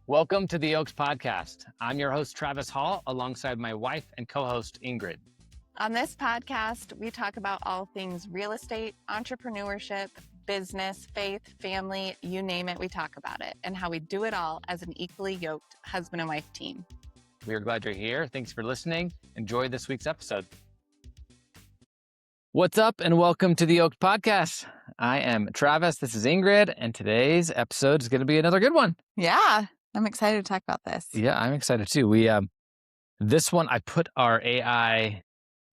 Welcome to the Oaks Podcast. I'm your host, Travis Hall, alongside my wife and co-host, Ingrid. On this podcast, we talk about all things real estate, entrepreneurship, business, faith, family, you name it, we talk about it, and how we do it all as an equally yoked husband and wife team. We are glad you're here. Thanks for listening. Enjoy this week's episode. What's up, and welcome to the Oaks Podcast. I am Travis. This is Ingrid, and today's episode is going to be another good one. Yeah, I'm excited to talk about this. Yeah, I'm excited too. This one, I put our AI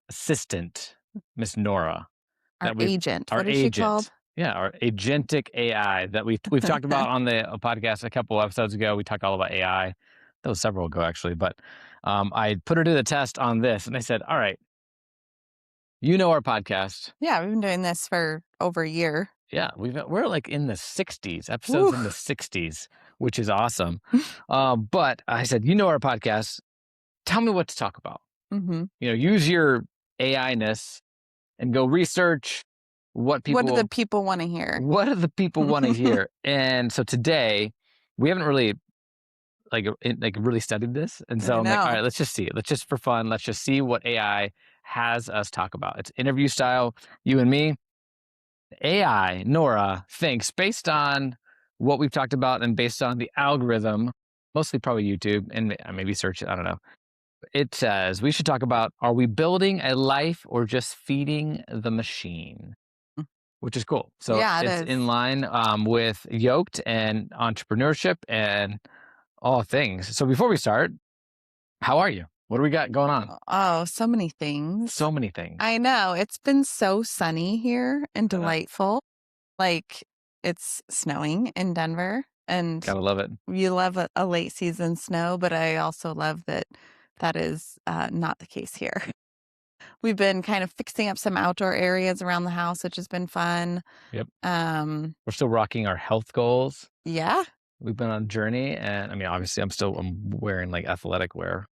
assistant, Miss Nora. Our agent. What is she called? Yeah, our agentic AI that we've talked about on the podcast a couple episodes ago. We talked all about AI. That was several ago, actually. But I put her to the test on this, and I said, all right, you know our podcast. Yeah, we've been doing this for over a year. Yeah, we're like in the 60s, episodes in the 60s, which is awesome. But I said, you know our podcast. Tell me what to talk about. Mm-hmm. Use your AI-ness and go research what do the people want to hear? What do the people want to hear? And so today, we haven't really really studied this. And so I'm like, all right, let's just see it. Let's just for fun, let's just see what AI has us talk about. It's interview style, you and me. AI, Nora, thinks based on what we've talked about and based on the algorithm, mostly probably YouTube and maybe search it, I don't know. It says we should talk about, are we building a life or just feeding the machine? Which is cool. So it's in line with Yoked and entrepreneurship and all things. So before we start, how are you? What do we got going on? Oh, so many things. So many things. I know. It's been so sunny here and delightful. Like it's snowing in Denver. And gotta love it. You love a late season snow, but I also love that is not the case here. We've been kind of fixing up some outdoor areas around the house, which has been fun. Yep. We're still rocking our health goals. Yeah. We've been on a journey, and I mean, obviously, I'm wearing like athletic wear.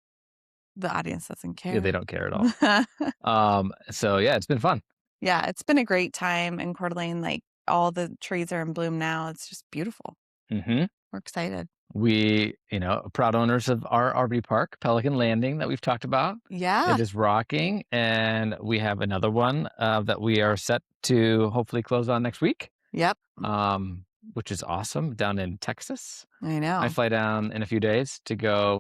The audience doesn't care. Yeah, they don't care at all. So yeah, it's been fun. Yeah, it's been a great time in Coeur d'Alene. Like all the trees are in bloom now. It's just beautiful. Mm-hmm. We're excited. We, proud owners of our RV park, Pelican Landing, that we've talked about. Yeah. It is rocking, and we have another one that we are set to hopefully close on next week. Yep. Which is awesome, down in Texas. I know. I fly down in a few days to go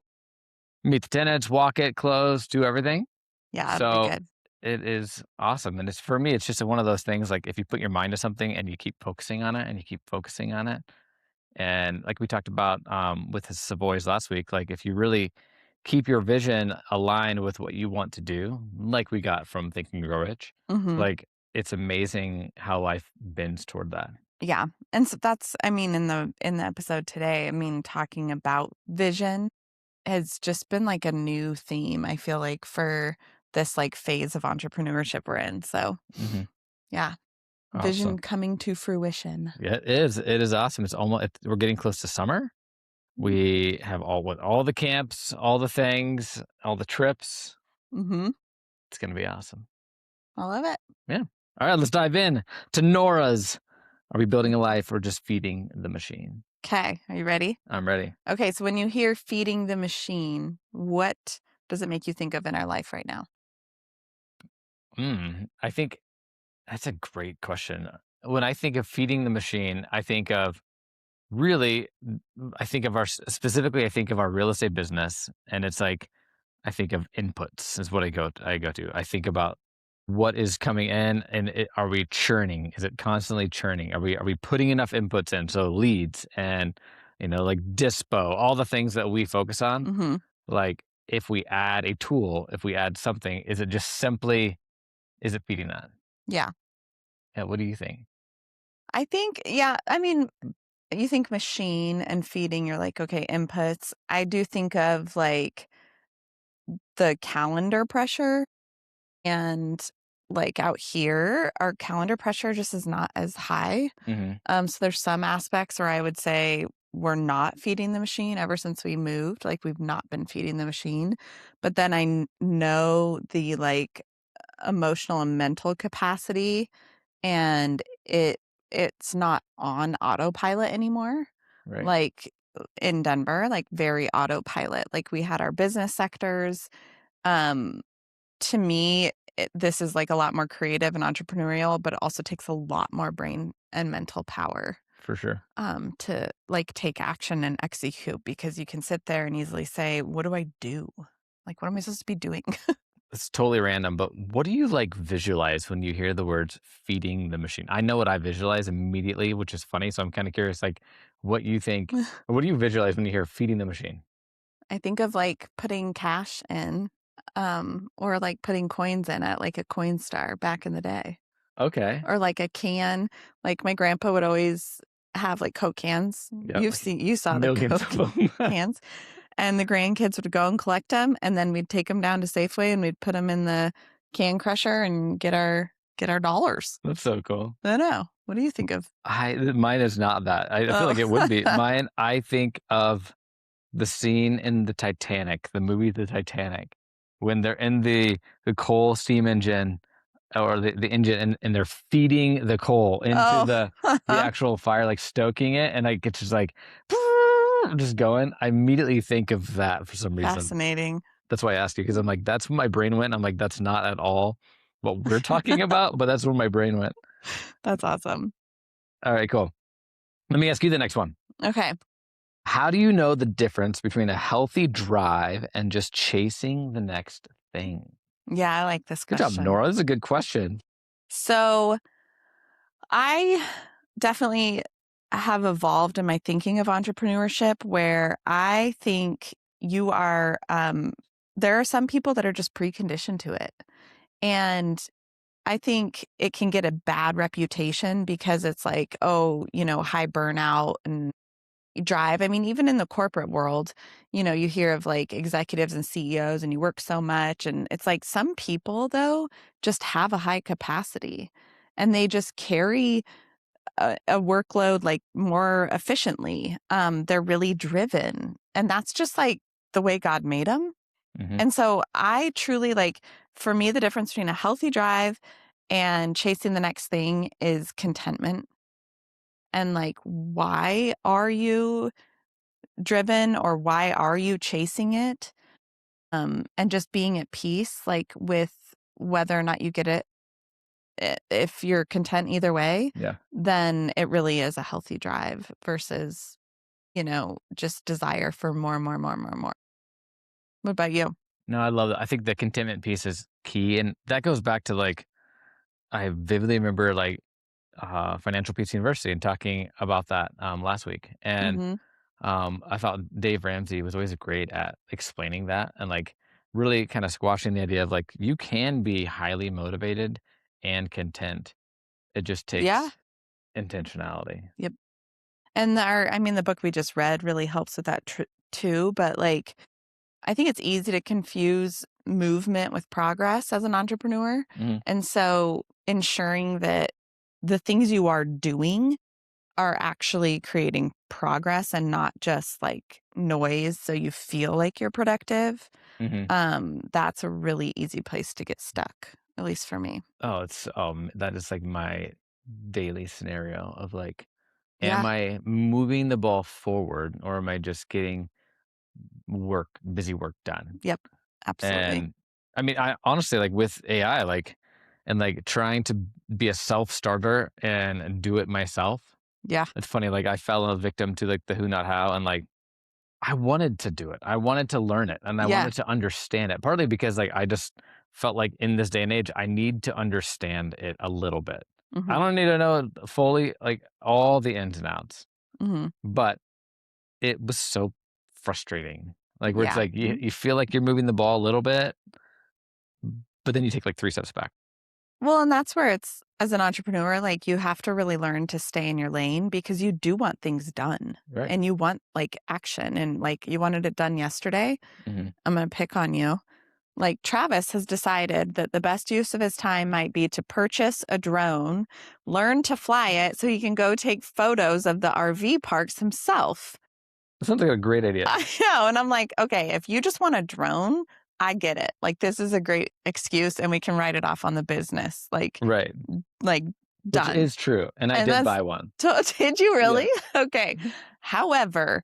meet the tenants, walk it, close, do everything. Yeah, so that'd be good. It is awesome. And for me, it's just one of those things, like if you put your mind to something and you keep focusing on it and you keep focusing on it. And like we talked about with the Savoys last week, like if you really keep your vision aligned with what you want to do, like we got from Think and Grow Rich, like it's amazing how life bends toward that. Yeah. And so that's, I mean, in the episode today, I mean, talking about vision has just been like a new theme, I feel like, for this like phase of entrepreneurship we're in. So yeah. Awesome. Vision coming to fruition. Yeah, it is. It is awesome. It's almost, we're getting close to summer. We have all the camps, all the things, all the trips. Mm-hmm. It's going to be awesome. I love it. Yeah. All right, let's dive in to Nora's. Are we building a life or just feeding the machine? Okay. Are you ready? I'm ready. Okay. So when you hear feeding the machine, what does it make you think of in our life right now? I think that's a great question. When I think of feeding the machine, I think of specifically our real estate business. And it's like, I think of inputs is what I go to. I think about what is coming in and are we churning? Is it constantly churning? Are we putting enough inputs in? So leads and, like dispo, all the things that we focus on. Mm-hmm. Like if we add a tool, if we add something, is it feeding that? Yeah. Yeah. What do you think? I think, I mean, you think machine and feeding, you're like, okay, inputs. I do think of like the calendar pressure, and like out here, our calendar pressure just is not as high. So there's some aspects where I would say we're not feeding the machine ever since we moved. Like we've not been feeding the machine, but then I know the like emotional and mental capacity, and it it's not on autopilot anymore. Right. Like in Denver, like very autopilot. Like we had our business sectors. Um, to me, this is like a lot more creative and entrepreneurial, but it also takes a lot more brain and mental power For sure. to like take action and execute because you can sit there and easily say, what do I do? Like, what am I supposed to be doing? It's totally random, but what do you like visualize when you hear the words feeding the machine? I know what I visualize immediately, which is funny. So I'm kind of curious, like, what you think, what do you visualize when you hear feeding the machine? I think of like putting cash in, or like putting coins in at like a Coinstar back in the day, Okay. or like a can. Like my grandpa would always have like Coke cans. Yeah. Like You saw the millions of Coke them. cans, and the grandkids would go and collect them, and then we'd take them down to Safeway and we'd put them in the can crusher and get our dollars. That's so cool. I know. What do you think of? Mine is not that. I feel like it would Oh, be. Mine, I think of the scene in the Titanic, the movie The Titanic, when they're in the coal steam engine or the engine and they're feeding the coal into oh, the actual fire, like stoking it, and like it's just like just going. I immediately think of that for some reason. fascinating. That's why I asked you because I'm like, that's where my brain went. I'm like, that's not at all what we're talking about, but that's where my brain went. That's awesome. All right, cool. Let me ask you the next one. Okay. How do you know the difference between a healthy drive and just chasing the next thing? Yeah, I like this Good job, question. Nora. This is a good question. So I definitely have evolved in my thinking of entrepreneurship where I think there are some people that are just preconditioned to it. And I think it can get a bad reputation because it's like, oh, high burnout and drive. I mean, even in the corporate world, you hear of like executives and CEOs and you work so much. And it's like some people, though, just have a high capacity and they just carry a workload like more efficiently. They're really driven. And that's just like the way God made them. Hmm. And so I truly like, for me, the difference between a healthy drive and chasing the next thing is contentment. And like, why are you driven or why are you chasing it? And just being at peace, like with whether or not you get it, if you're content either way, Yeah. then it really is a healthy drive versus, just desire for more, more, more, more, more. What about you? No, I love it. I think the contentment piece is key. And that goes back to like, I vividly remember like Financial Peace University and talking about that last week. And Mm-hmm. I thought Dave Ramsey was always great at explaining that and like really kind of squashing the idea of like you can be highly motivated and content. It just Yeah. takes intentionality. Yep. And the book we just read really helps with that too. But like, I think it's easy to confuse movement with progress as an entrepreneur. Mhm. And so ensuring that the things you are doing are actually creating progress and not just like noise so you feel like you're productive. Mhm. That's a really easy place to get stuck, at least for me. Oh, it's that is like my daily scenario of like, am Yeah. I moving the ball forward or am I just getting busy work done? Yep. Absolutely. And I mean, I honestly like with AI, like, and like trying to be a self starter and do it myself. Yeah. It's funny, like I fell a victim to like the who not how, and like I wanted to do it. I wanted to learn it and I Yeah. wanted to understand it, partly because like I just felt like in this day and age, I need to understand it a little bit. I Hmm. don't need to know it fully, like all the ins and outs, Hmm. but it was so frustrating. Like where it's Yeah. like you feel like you're moving the ball a little bit, but then you take like 3 steps back. Well, and that's where it's as an entrepreneur, like you have to really learn to stay in your lane because you do want things done Right. and you want like action and like you wanted it done yesterday. Hmm. I'm going to pick on you. Like Travis has decided that the best use of his time might be to purchase a drone, learn to fly it so he can go take photos of the RV parks himself. That sounds like a great idea. I know. And I'm like, okay, if you just want a drone, I get it. Like, this is a great excuse and we can write it off on the business. Right. Like which Done. is true, and I And did that's buy one. did you really? Yeah. Okay. However,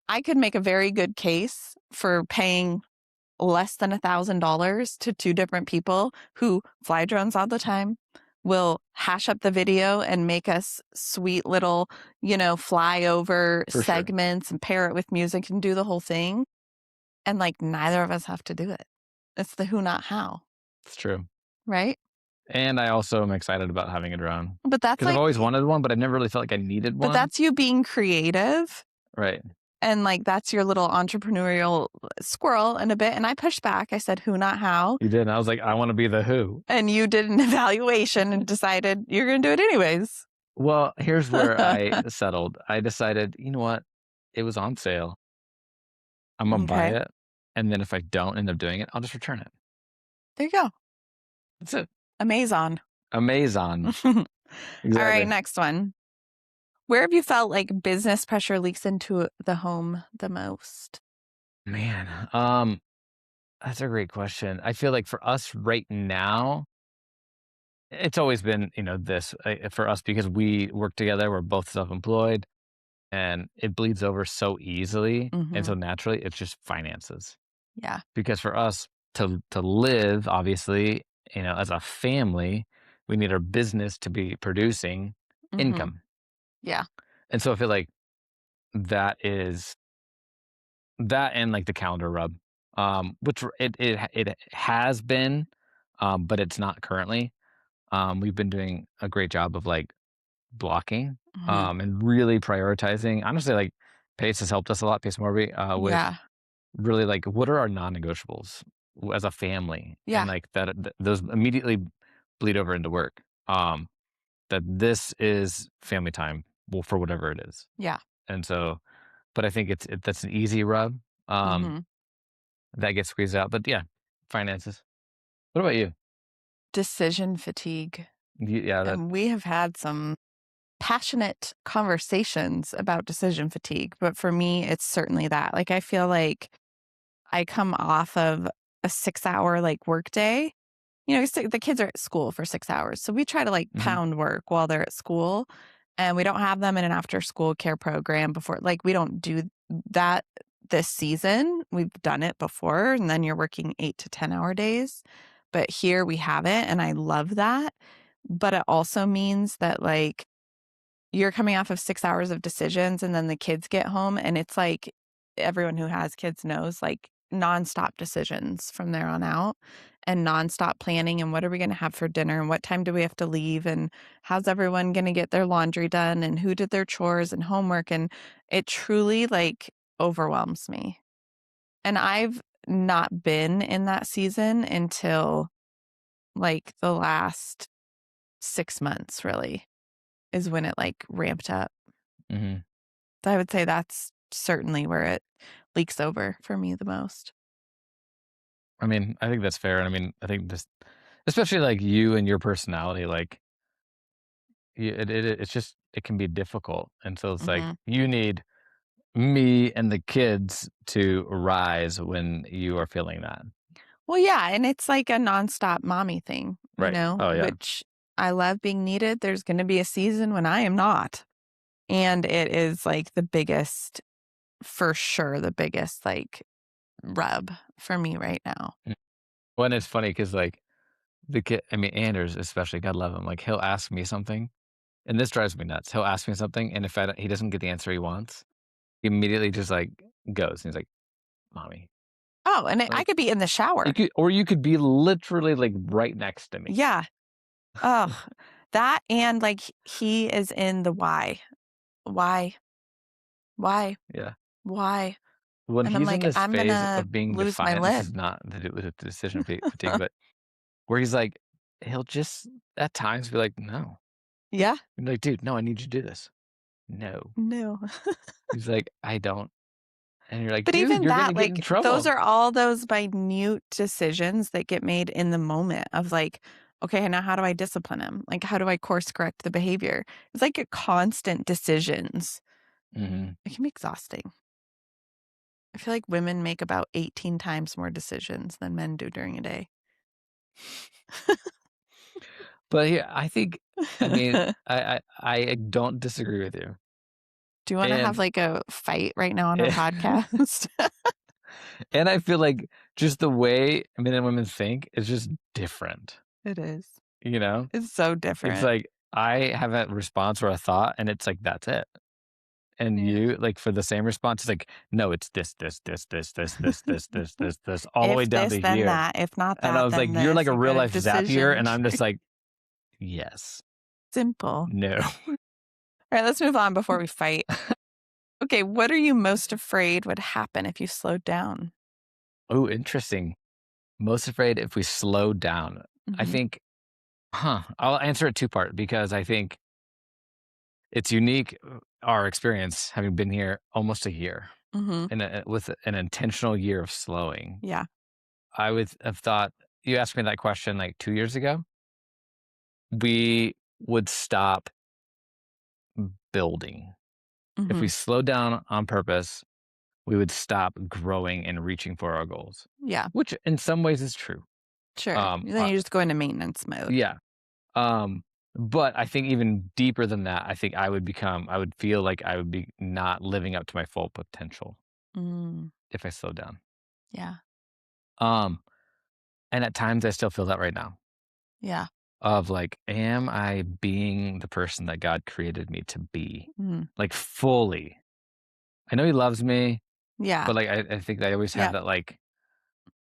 I could make a very good case for paying less than $1,000 to 2 different people who fly drones all the time, will hash up the video and make us sweet little, flyover For sure. segments and pair it with music and do the whole thing, and, like, neither of us have to do it. It's the who, not how, It's true. right? And I also am excited about having a drone But that's because I've like always wanted one, but I never really felt like I needed but one. that's you being creative, Right. and, like, that's your little entrepreneurial squirrel in a bit, and I pushed back. I said, "Who, not how." You did, and I was like, "I wanna be the who." And you did an evaluation and decided you're gonna do it anyways. Well, here's where I settled. I decided, you know what? It was on sale. I'm gonna buy Okay. it, and then if I don't end up doing it, I'll just return it. There you go. That's it. Amazon. Amazon. All right, Exactly. next one. Where have you felt like business pressure leaks into the home the most? Man, that's a great question. I feel like for us right now, it's always been, this, for us because we work together, we're both self-employed, and it bleeds over so easily and so Mhm. naturally, it's just finances. Yeah. Because for us to live, obviously, as a family, we need our business to be producing Mhm. income. Yeah. And so I feel like that is that and like the calendar rub, which it has been, but it's not currently. We've been doing a great job of like blocking, Mhm. and really prioritizing. Honestly, like Pace has helped us a lot, Pace Morby, with Yeah. really like what are our non-negotiables as a family, and Yeah. like those immediately bleed over into work. That this is family time, well, for whatever it is, Yeah. and so, but I think that's an easy rub. Um, Mhm. that gets squeezed out, but yeah, finances. What about you? Decision fatigue. Yeah, that. And we have had some passionate conversations about decision fatigue, but for me, it's certainly that. Like, I feel like I come off of a 6-hour, like, workday. The kids are at school for 6 hours, so we try to, like, Hmm. pound work while they're at school, and we don't have them in an after-school care program before we don't do that this season. We've done it before, and then you're working 8 to 10-hour days, but here we have it, and I love that, but it also means that, like, you're coming off of 6 hours of decisions, and then the kids get home, and it's like everyone who has kids knows, like, nonstop decisions from there on out, and nonstop planning, and what are we gonna have for dinner, and what time do we have to leave, and how's everyone gonna get their laundry done, and who did their chores and homework, and it truly, like, overwhelms me. And I've not been in that season until, like, the last 6 months, really, is when it, like, ramped up. Hmm. So I would say that's certainly where it leaks over for me the most. I mean, I think that's fair, and I mean, I think this, especially like you and your personality, like it's just it can be difficult, and so it's like Mhm. you need me and the kids to rise when you are feeling that. Well, yeah, and it's like a nonstop mommy thing, Right. Oh, yeah. which I love being needed. There's gonna be a season when I am not, and it is, like, the biggest for sure, the biggest, like, rub for me right now. Mm. Well, and it's funny because like, the kid I mean, Anders especially, God love him, like, he'll ask me something, and this drives me nuts. He'll ask me something, and if he doesn't get the answer he wants, he immediately just, like, goes, and he's like, "Mommy." Oh, and I Like, could be in the shower. you could be literally, like, right next to me. Yeah. Ugh. That and, like, he is in the why. Why? Why? Yeah. Why? When And I'm he's in like, this "I'm phase gonna of being lose my defiant, this is lid." not to do with the decision fatigue, but where he's like, he'll just at times be like, "No." Yeah. I'm like, "Dude, no, I need you to do this." "No." No. He's like, "I don't." And you're like, But "Dude, even you're gonna that, get in like, those trouble." are all those minute decisions that get made in the moment of like, okay, now how do I discipline him? Like, how do I course correct the behavior? It's like a constant decisions. Mhm. It can be exhausting. I feel like women make about 18 times more decisions than men do during a day. But here, I think, I mean, I don't disagree with you. Do you wanna have, And like, a fight right now on our podcast? and I feel like just the way men and women think is just different, It is. you know? It's so It's different. like I have a response or a thought, and it's like, that's it. And Yeah. you, like, for the same response, it's like, "No, it's this, all the way If down this, to then here." that. If not And I that, was like, then "You're this. like a You real got a life Zapier," decision and I'm just tree. like, "Yes. Simple. No." Alright, let's move on before we fight. Okay, what are you most afraid would happen if you slowed down? Oh, interesting. Most afraid if we slow down. I Mhm, think I'll answer it two-part because I think it's unique, our experience having been here almost a year mhm. and, with an intentional year of slowing. Yeah. I would have thought you asked me that question, like, 2 years ago, we would stop building. If we Mhm. slowed down on purpose, we would stop growing and reaching for our goals, Yeah, which in some ways is true. sure. Um, Then uh, you just go into maintenance mode. yeah. Um, but I think even deeper than that, I would feel like I would be not living up to my full potential Mm, if I slowed down. yeah, Um, and at times I still feel that right now yeah. of like, am I being the person that God created me to be? Mm, Like fully. I know he loves me, yeah, but like, I think I always have yeah. that like,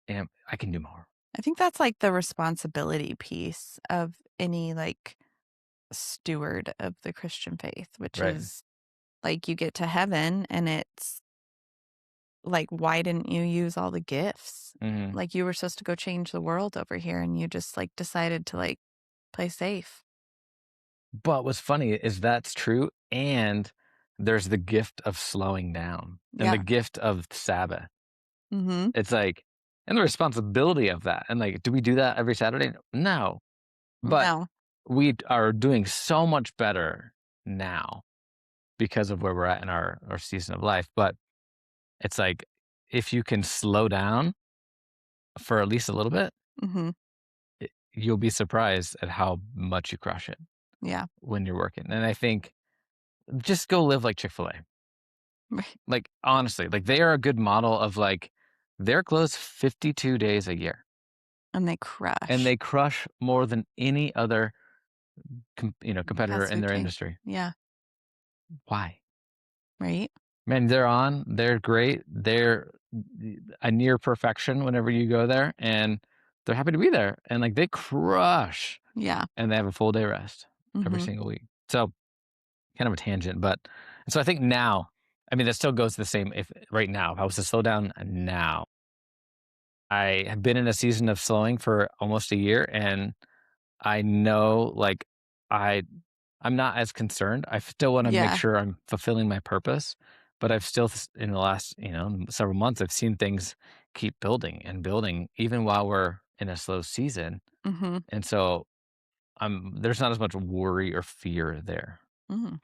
I can do more. I think that's, like, the responsibility piece of any, like, steward of the Christian faith, which Right. is, like, you get to heaven and it's like, why didn't you use all the gifts? Hmm. Like, you were supposed to go change the world over here and you just, like, decided to, like, play safe. But what's funny is that's true. And there's the gift of slowing down and the Yeah. gift of Sabbath. Mhm. It's like, and the responsibility of that. And like, do we do that every Saturday? No. But No. we are doing so much better now because of where we're at in our season of life. But it's like, if you can slow down for at least a little bit, Mhm. you'll be surprised at how much you crush it Yeah. when you're working. And I think just go live like Chick-fil-A. Right. Like, honestly, like they are a good model of like they're closed 52 days a year And they and crush they crush more than any other competitor fast in food their chain. industry. Yeah. Why? Right? Man, they're great. They're a near perfection whenever you go there and they're happy to be there and like they crush Yeah. and they have a full day rest every Mhm. single week. So, kind of a tangent, but so I think now, I mean, that still goes the same if right now, if I was to slow down now, I have been in a season of slowing for almost a year and I know like I I'm not as concerned. I still want to make Yeah. sure I'm fulfilling my purpose, but I've still in the last, several months I've seen things keep building and building even while we're in a slow season. Mhm. And so there's not as much worry or fear there. Mhm.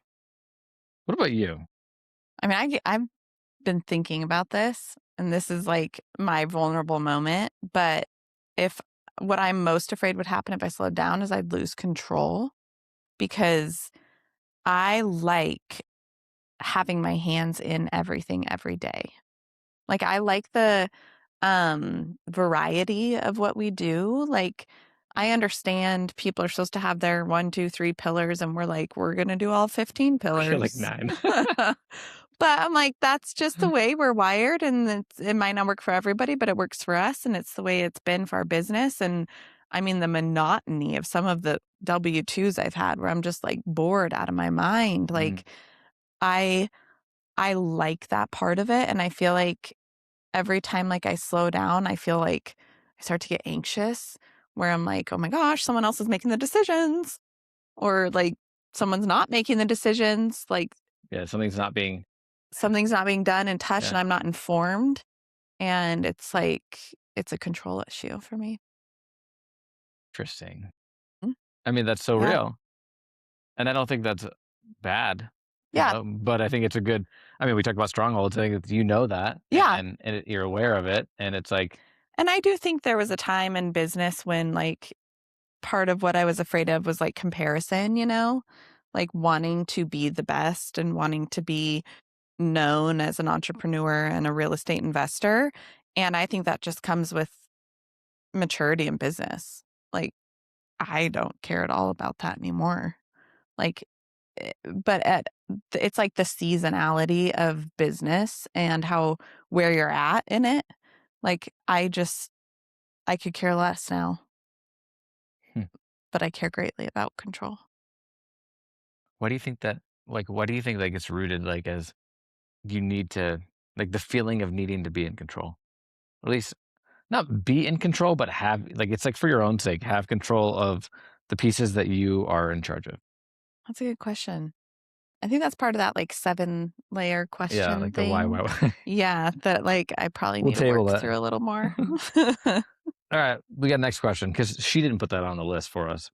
What about you? I mean, I've been thinking about this, and this is, like, my vulnerable moment, but if what I'm most afraid would happen if I slowed down is I'd lose control because I like having my hands in everything every day. Like, I like the, variety of what we do. Like, I understand people are supposed to have their 1, 2, 3 pillars, and we're like, "We're gonna do all 15 You're like pillars." 9. But I'm like, "That's just the way we're wired, and it might not work for everybody, but it works for us, and it's the way it's been for our business." And, I mean, the monotony of some of the W-2s I've had where I'm just, like, bored out of my mind, Mhm. like, I I like that part of it, and I feel like every time, like, I slow down, I feel like I start to get anxious where I'm like, "Oh my gosh, someone else is making the decisions," or, like, someone's not making the decisions, like, Yeah, something's not being something's not being done and touched, yeah, and I'm not informed, and it's like it's a control issue for me. interesting. Mm, I mean, that's so yeah. real. And I don't think that's bad, Yeah. but I think it's a good I mean, we talk about strongholds, I think you know that Yeah, you're aware of it, and it's like and I do think there was a time in business when, like, part of what I was afraid of was like comparison, like wanting to be the best and wanting to be known as an entrepreneur and a real estate investor. And I think that just comes with maturity in business. Like, I don't care at all about that anymore. Like, but it's like the seasonality of business and where you're at in it. Like, I could care less now, Hmm. but I care greatly about control. Why do you think that? Like, why do you think like it's rooted like as you need to like the feeling of needing to be in control, or at least not be in control, but have like it's like for your own sake, have control of the pieces that you are in charge of. That's a good question. I think that's part of that like 7-layer Yeah, question like the why, thing. why. Yeah, that like I probably We'll need to table work that. through a little more. All right, we got next question because she didn't put that on the list for us.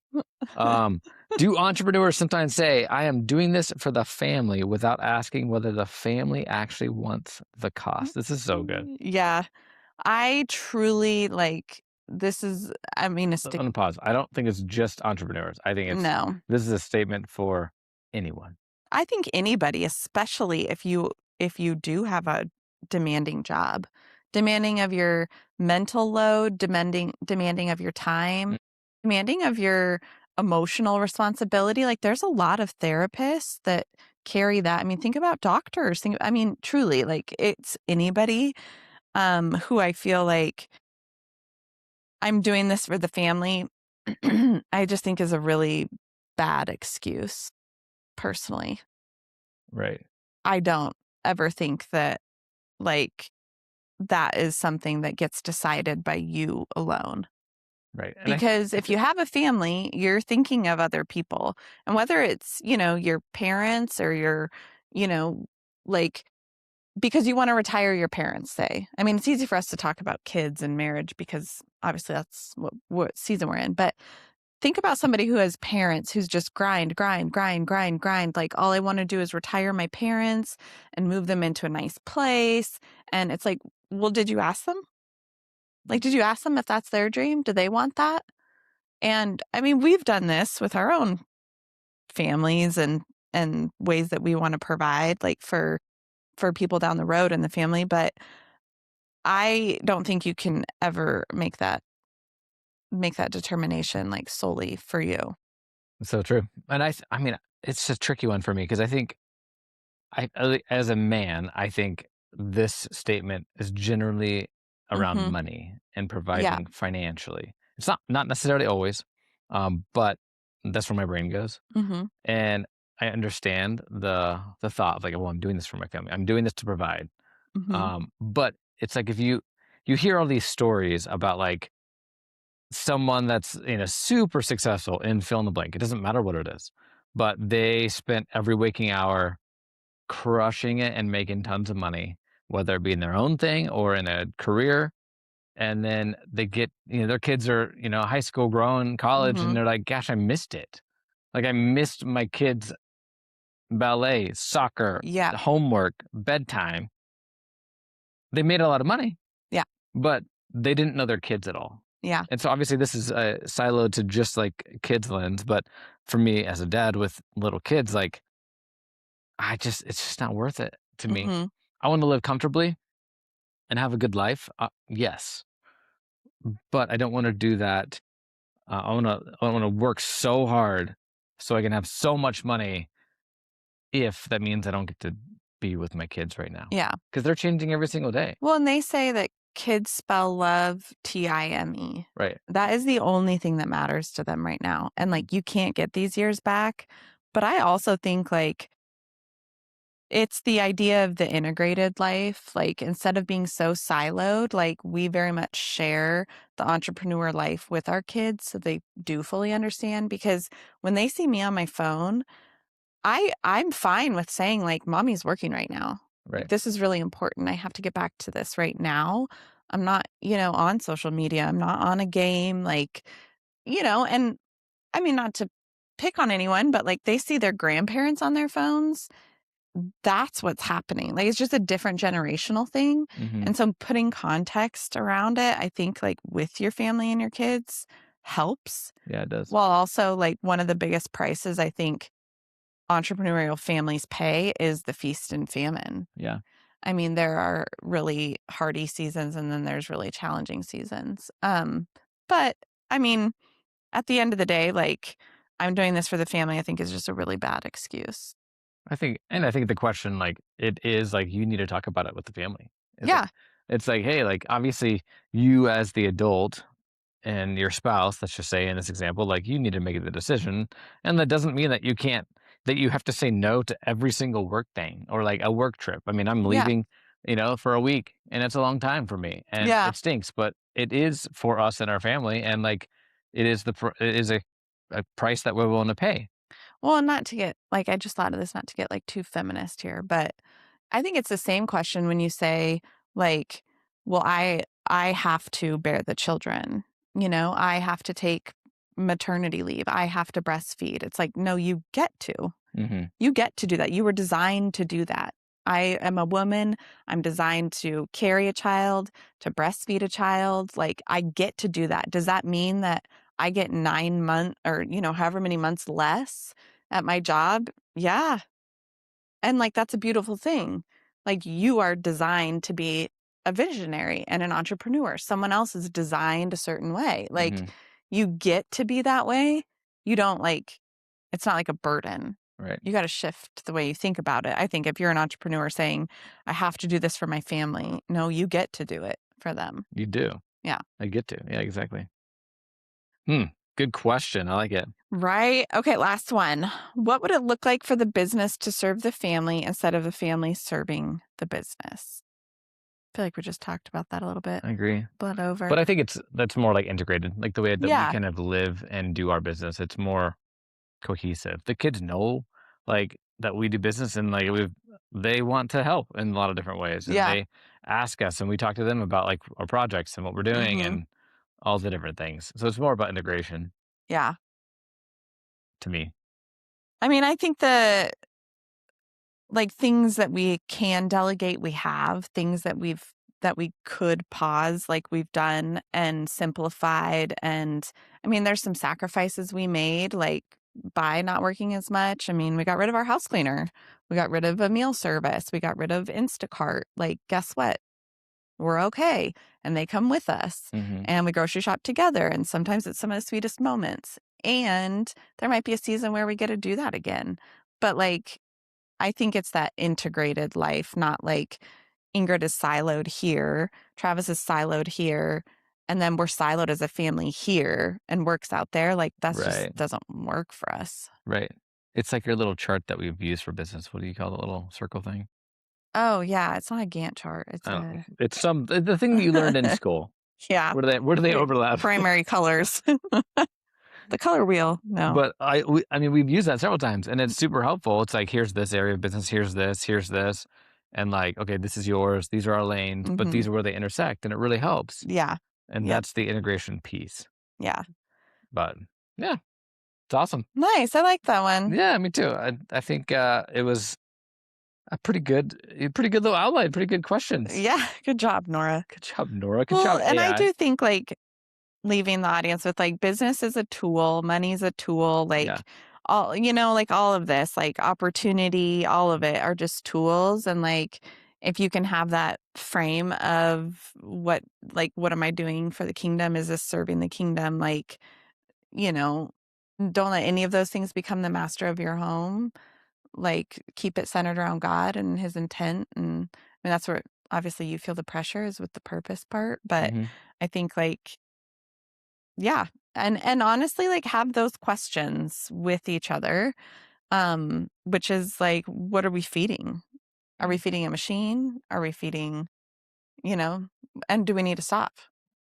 Um, do entrepreneurs sometimes say, "I am doing this for the family," without asking whether the family actually wants the cost? This is so good. Yeah, I truly like this is I mean a stick On the pause. I don't think it's just entrepreneurs. I think it's no. this is a statement for anyone. I think anybody, especially if you do have a demanding job, demanding of your mental load, demanding of your time, Mm, demanding of your emotional responsibility. Like there's a lot of therapists that carry that. I mean, think about doctors. I mean, truly, like it's anybody who I feel like I'm doing this for the family. I just think is a really bad excuse personally. right, I don't ever think that, like, that is something that gets decided by you alone. right, and Because I if you think have a family, you're thinking of other people. And whether it's, your parents or you know, like, because you want to retire your parents, say. I mean, it's easy for us to talk about kids and marriage because obviously that's what season we're in. But think about somebody who has parents who's just grind, grind, grind, grind, grind. Like, all I want to do is retire my parents and move them into a nice place. And it's like, well, did you ask them? Like, did you ask them if that's their dream? Do they want that? And I mean, we've done this with our own families and ways that we want to provide, like for people down the road in the family. But I don't think you can ever make that determination like solely for you. it's so true. And I mean, it's a tricky one for me because I think as a man, I think this statement is generally around Mm-hmm. money and Yeah. providing financially. It's not necessarily always, but that's where my brain goes. Mm-hmm. And I understand the thought of like, well, I'm doing this for my family. I'm doing this to provide. Mm-hmm. But it's like if you hear all these stories about like someone that's super successful in fill in the blank. It doesn't matter what it is, but they spent every waking hour crushing it and making tons of money, whether it be in their own thing or in a career. And then they get, their kids are, high school, growing, college, and Mm-hmm. they're like, gosh, I missed it. Like I missed my kids' ballet, soccer, Yeah. homework, bedtime. They made a lot of money, Yeah. but they didn't know their kids at all. Yeah. And so obviously this is siloed to just like kids lens, but for me as a dad with little kids, like it's just not worth it to me. Mhm. I want to live comfortably and have a good life. Yes, but I don't want to do that. I want to work so hard so I can have so much money if that means I don't get to be with my kids right now Yeah. because they're changing every single day. Well, and they say that kids spell love Time. Right. That is the only thing that matters to them right now, and, like, you can't get these years back, but I also think, like, it's the idea of the integrated life, like, instead of being so siloed, like, we very much share the entrepreneur life with our kids so they do fully understand, because when they see me on my phone, I'm fine with saying, like, "Mommy's working right now. Like, Right. this is really important. I have to get back to this right now. I'm not, on social media. I'm not on a game." Like, and I mean, not to pick on anyone, but, like, they see their grandparents on their phones. That's what's happening. Like, it's just a different generational thing, Hmm. and so putting context around it, I think, like, with your family and your kids, helps. Yeah, it does. While also, like, one of the biggest prices I think entrepreneurial families pay is the feast and famine. Yeah. I mean, there are really hardy seasons and then there's really challenging seasons. But I mean, at the end of the day, like, I'm doing this for the family, I think is just a really bad excuse. I think the question, like, it is like, you need to talk about it with the family. Yeah. It's like, hey, like, obviously, you as the adult and your spouse, let's just say in this example, like, you need to make the decision. And that doesn't mean that that you have to say no to every single work thing or like a work trip. I mean, I'm Yeah. leaving, for a week and it's a long time for me and Yeah. it stinks, but it is for us and our family. And like, it is a price that we're willing to pay. Well, not to get like, I just thought of this, not to get like too feminist here, but I think it's the same question when you say, like, well, I have to bear the children, I have to take maternity leave. I have to breastfeed. It's like, no, you get to. Hmm. You get to do that. You were designed to do that. I am a woman. I'm designed to carry a child, to breastfeed a child. Like, I get to do that. Does that mean that I get 9 months or, however many months less at my job? Yeah. And like, that's a beautiful thing. Like, you are designed to be a visionary and an entrepreneur. Someone else is designed a certain way. Like, Hmm. you get to be that way. You don't like, it's not like a burden. Right. You got to shift the way you think about it. I think if you're an entrepreneur saying, I have to do this for my family, no, you get to do it for them. You do. Yeah. I get to. Yeah, exactly. Hmm. Good question. I like it. Right. Okay. Last one. What would it look like for the business to serve the family instead of the family serving the business? I feel like we just talked about that a little bit. I agree. Blood over. But I think that's more like integrated, like the way that we Yeah. kind of live and do our business. It's more cohesive. The kids know like that we do business and like they want to help in a lot of different ways. And Yeah. they ask us and we talk to them about like our projects and what we're doing Hmm. and all the different things. So it's more about integration Yeah. to me. I mean, I think like things that we can delegate, we have things that we could pause, like we've done and simplified. And I mean, there's some sacrifices we made, like by not working as much. I mean, we got rid of our house cleaner, we got rid of a meal service, we got rid of Instacart. Like, guess what? We're okay. And they come with us Hmm. and we grocery shop together. And sometimes it's some of the sweetest moments. And there might be a season where we get to do that again. But like, I think it's that integrated life, not like Ingrid is siloed here, Travis is siloed here, and then we're siloed as a family here and works out there. Like, that's just Right. doesn't work for us. Right. It's like your little chart that we've used for business. What do you call the little circle thing? Oh, yeah. It's not a Gantt chart. It's I don't know. a, It's the thing that you learned in school. yeah, Where do they the overlap? primary colors. The color wheel. No. But I mean, we've used that several times, and it's super helpful. It's like, here's this area of business, here's this, and like, okay, this is yours. These are our lanes, but Hmm. these are where they intersect, and it really helps. Yeah. And Yep. that's the integration piece. Yeah. But yeah, it's awesome. Nice. I like that one. Yeah, me too. I think it was a pretty good little outline, pretty good questions. Yeah. Good job, Nora. Good job, Nora. Good Well, job, and I AI. do think like leaving the audience with like business is a tool, money's a tool, Yeah. like all, like all of this, like opportunity, all of it are just tools. And like, if you can have that frame of what am I doing for the kingdom? Is this serving the kingdom? Like, you know, don't let any of those things become the master of your home. Like, keep it centered around God and his intent. And I mean, that's where obviously you feel the pressure is with the purpose part. But Hmm. I think like, yeah. And honestly, like have those questions with each other. Which is like, what are we feeding? Are we feeding a machine? Are we feeding, you know, and do we need to stop?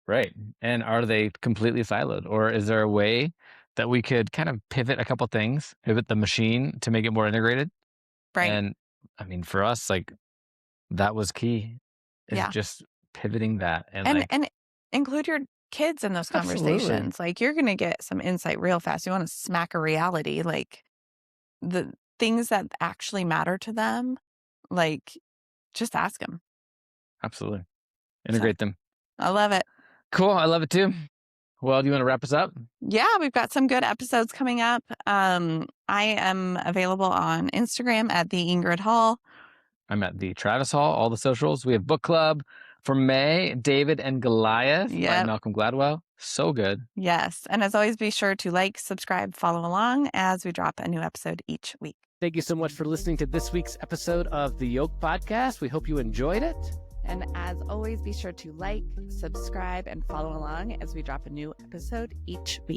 Right. And are they completely siloed, or is there a way that we could kind of pivot a couple things, pivot the machine to make it more integrated? Right. And I mean, for us, like that was key, is Yeah. just pivoting that and And like, and include your kids in those absolutely, conversations. Like, you're gonna get some insight real fast. You want to smack a reality, like the things that actually matter to them, like just ask them. absolutely So integrate them. I love it. Cool. I love it too. Well, do you want to wrap us up? Yeah, we've got some good episodes coming up. I am available on Instagram at the Ingrid Hall. I'm at the Travis Hall, all the socials. We have book club for May, David and Goliath by Malcolm Gladwell. So good. Yes. And as always, be sure to like, subscribe, follow along as we drop a new episode each week. Thank you so much for listening to this week's episode of the Yoke Podcast. We hope you enjoyed it. And as always, be sure to like, subscribe, and follow along as we drop a new episode each week.